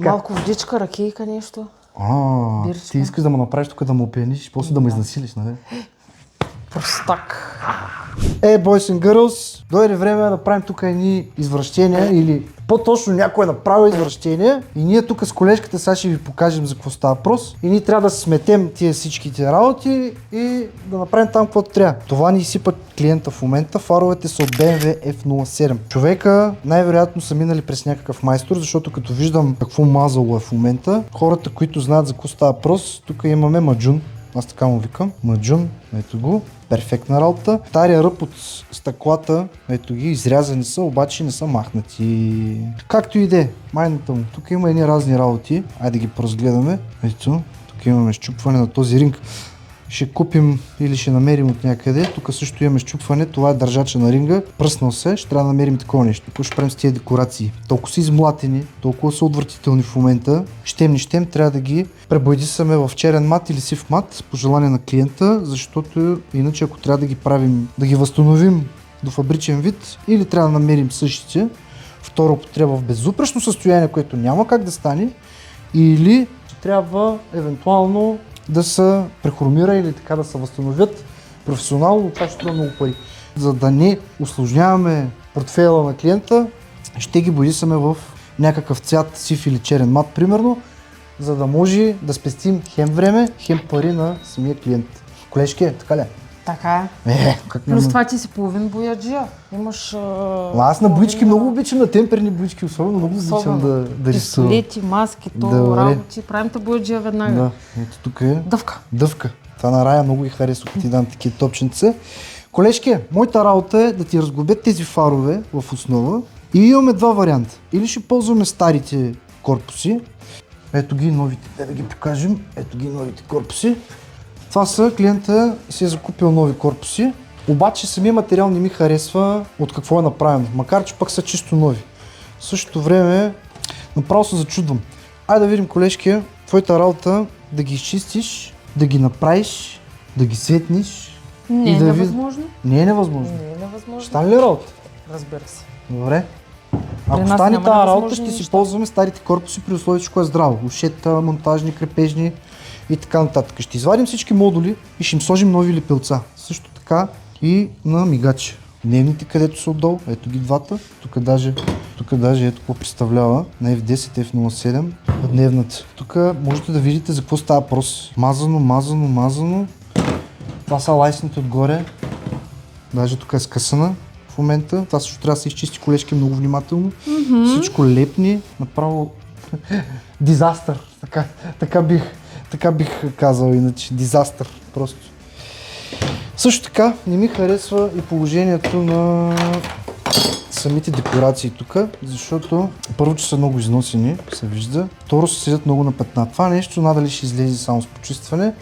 Малко водичка, ракийка, нещо. Биричка. Ти искаш да му направиш тук да му опияниш, после да му изнасилиш, нали? Простак. Boys and girls, дойде време да направим тук едни извращения или по-точно някой е направил извращения и ние тук с колежката сега ще ви покажем за какво става въпрос и ние трябва да сметем тия всичките работи и да направим там каквото трябва. Това ни изсипа клиента в момента, фаровете са от BMW F07. Човека най-вероятно са минали през някакъв майстор, защото като виждам какво мазало е в момента, хората, които знаят за какво става въпрос, тук имаме Маджун. Аз така му викам. Маджун, ето го. Перфектна работа. Тария ръб от стъклата, ето ги, изрязани са, обаче не са махнати. Както и де, майната му. Тук има едни разни работи. Айде ги поразгледаме. Ето, тук имаме щупване на този ринг. Ще купим или ще намерим от някъде. Тук също имаме щупване. Това е държача на ринга. Пръснал се, ще трябва да намерим такова нещо. Какво ще правим с тези декорации? Толкова са измлатени, толкова са отвратителни в момента. Щем не щем, трябва да ги пребоядисаме в черен мат или сив мат по желание на клиента, защото иначе ако трябва да ги правим, да ги възстановим до фабричен вид, или трябва да намерим същите, втора употреба в безупречно състояние, което няма как да стане, или трябва евентуално да се прехромира или така да се възстановят професионално, това ще струва много пари. За да не усложняваме портфейла на клиента, ще ги боядисаме в някакъв цвят сив или черен мат, примерно, за да може да спестим хем време, хем пари на самия клиент. Колежки, така ли? Така е. Как Плюс това ти си половин бояджия. Имаш... Аз на боички много обичам, на темперни боички особено много обичам да рисувам. Пистолети, маски, работи. Правим те бояджия веднага. Да, ето тук е. Дъвка. Това на Рая много ги харесва, като ти дам такива топченца. Колежки, моята работа е да ти разглобят тези фарове в основа и имаме два варианта. Или ще ползваме старите корпуси. Ето ги новите, да ги покажем. Ето ги новите корпуси. Това са, клиента си е закупил нови корпуси, обаче самия материал не ми харесва от какво е направено, макар че пък са чисто нови. В същото време направо се зачудвам. Айде да видим, колежки, твоята работа да ги изчистиш, да ги направиш, да ги светниш. Не е невъзможно. Не е невъзможно. Не е невъзможно. Ще стане ли работа? Разбира се. Добре. Ако стане тази работа, ще си ползваме старите корпуси при условие, че е здраво. Ушета, монтажни, крепежни и така нататък. Ще извадим всички модули и ще им сложим нови лепилца. Също така и на мигачи. Дневните, където са отдолу, ето ги двата. Тук даже ето какво представлява на F10, F07, дневната. Тук можете да видите за какво става въпрос. Мазано. Това са лайсните отгоре. Даже тук е скъсана в момента. Това също трябва да се изчисти, колежки, много внимателно. Всичко лепни, направо дизастър. Така бих казал иначе. Дизастър просто. Също така не ми харесва и положението на самите декорации тук, защото първо, че са много износени, се вижда. Второ, се седят много на петна. Това нещо надали ще излезе само с почистване.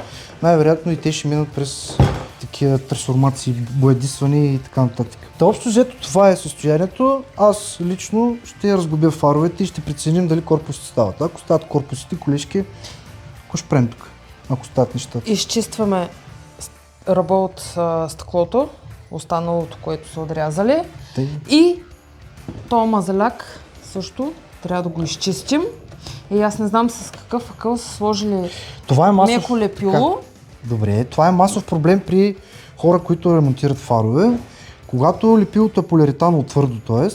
Най-вероятно и те ще минат през такива трансформации, боядисване и така нататък. Та общо взето това е състоянието. Аз лично ще разглобя фаровете и ще преценим дали корпусите стават. Ако стават корпусите, колежки, какво ще правим тук, ако стават нещата? Изчистваме ръба от стъклото, останалото, което са отрязали. И този мазаляк също трябва да го изчистим. И аз не знам с какъв акъл са сложили меко лепило. Добре, това е масов проблем при хора, които ремонтират фарове. Когато лепилото е полиуретаново твърдо, т.е.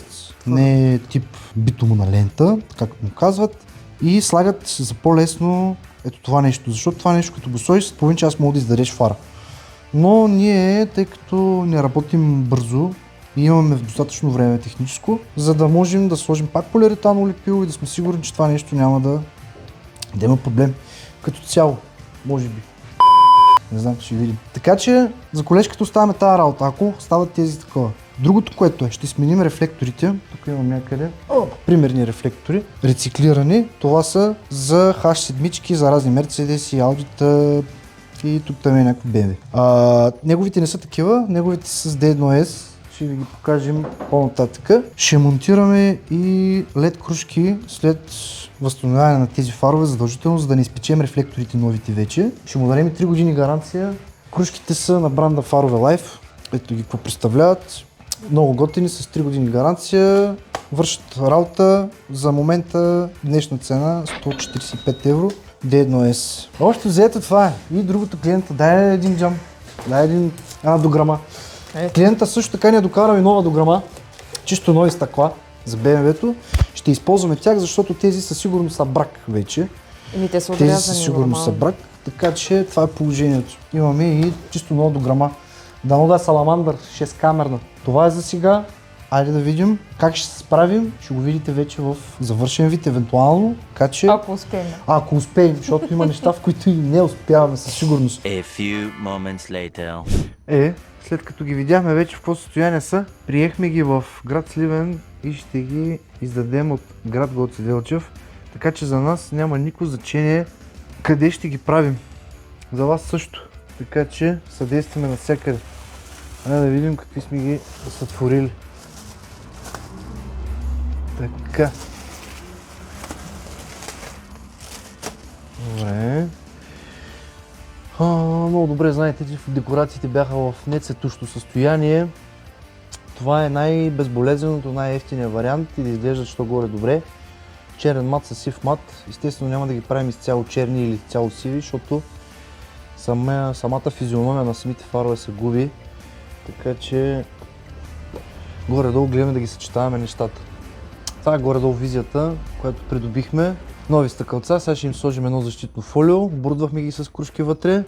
не е тип битумна лента, както му казват, и слагат за по-лесно ето това нещо, защото това нещо, като го сложиш, с половин час мога да издадеш фара. Но ние, тъй като не работим бързо и имаме достатъчно време техническо, за да можем да сложим пак полиуретаново лепило и да сме сигурни, че това нещо няма да има проблем. Като цяло, може би. Не знам, ще видим. Така че за колежката оставяме тази работа, ако стават тези такова. Другото, което е, ще сменим рефлекторите. Тук имам някъде примерни рефлектори, рециклирани. Това са за H7, за разни Mercedes и Audi и тук там е някакво BMW. Неговите не са такива, неговите са с D1S. Ще ви ги покажем по-нататък. Ще монтираме и LED кружки след възстановяване на тези фарове задължително, за да не изпечем рефлекторите новите вече. Ще му дадем 3 години гаранция. Кружките са на бранда Фарове Life. Ето ги какво представляват. Много готини с 3 години гаранция. вършат работа. За момента днешна цена 145 евро. D1S. Общо взето това е. И другото клиента, дай един джам. Дай една дограма. Клиента също така ни е докарал и нова дограма. Чисто нови стъкла за BMW-то. Ще използваме тях, защото тези със сигурност са брак вече. Те са Тези отрязани със сигурност са нормално. брак. Така че това е положението. Имаме и чисто нова дограма. Дано да е Саламандър 6 камерна. Това е за сега. Айде да видим как ще се справим. Ще го видите вече в завършен вид, евентуално. Така че, Ако успеем. ако успеем, защото има неща, в които и не успяваме със сигурност. A few moments later. След като ги видяхме вече в какво състояние са, приехме ги в град Сливен и ще ги издадем от град Гоце Делчев. Така че за нас няма никакво значение къде ще ги правим. За вас също. Така че съдействаме навсякъде. Да видим какви сме ги сътворили. Така. Добре. Много добре знаете, че декорациите бяха в нецветущо състояние. Това е най-безболезненото, най-евтиният вариант и да изглеждат що горе добре. Черен мат с сив мат. Естествено няма да ги правим изцяло черни или изцяло сиви, защото самата физиономия на самите фарове се губи. Така че горе-долу гледаме да ги съчетаваме нещата. Това е горе-долу визията, която придобихме. Нови стъкълца, сега ще им сложим едно защитно фолио, оборудвахме ги с кружки вътре,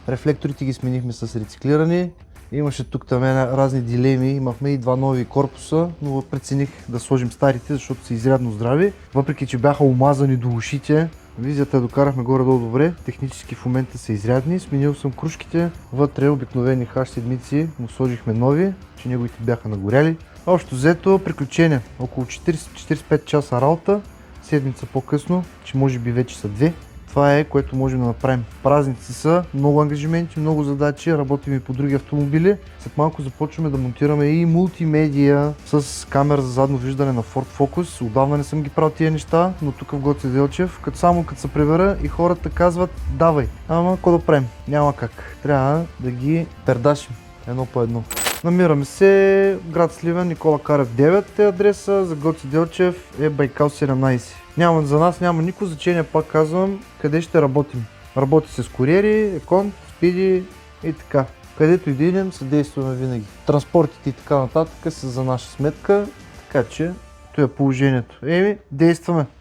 рефлекторите ги сменихме с рециклирани. Имаше тук там разни дилеми, имахме и два нови корпуса, но прецених да сложим старите, защото са изрядно здрави. Въпреки че бяха омазани до ушите, визията докарахме горе-долу добре, технически в момента са изрядни. Сменил съм кружките, вътре обикновени H7-ци, му сложихме нови, че неговите бяха нагоряли. Общо взето приключения, около 40-45 часа работа, седмица по-късно, че може би вече са две. Това е, което можем да направим. Празници са, много ангажименти, много задачи, работим и по други автомобили. След малко започваме да монтираме и мултимедия с камера за задно виждане на Ford Focus. Отдавна не съм ги правил тия неща, но тук в Гоце Делчев, само като се прибера и хората казват давай. Ама какво да правим? Няма как. Трябва да ги пердашим едно по едно. Намираме се в град Сливен, Никола Карев 9 е адреса, за Гоце Делчев е Байкал 17. За нас няма никакво значение, пак казвам, къде ще работим. Работи се с куриери, Екон, Спиди и така. Където и да идем, съдействаме винаги. Транспортите и така нататък са за наша сметка, така че това е положението. Действаме!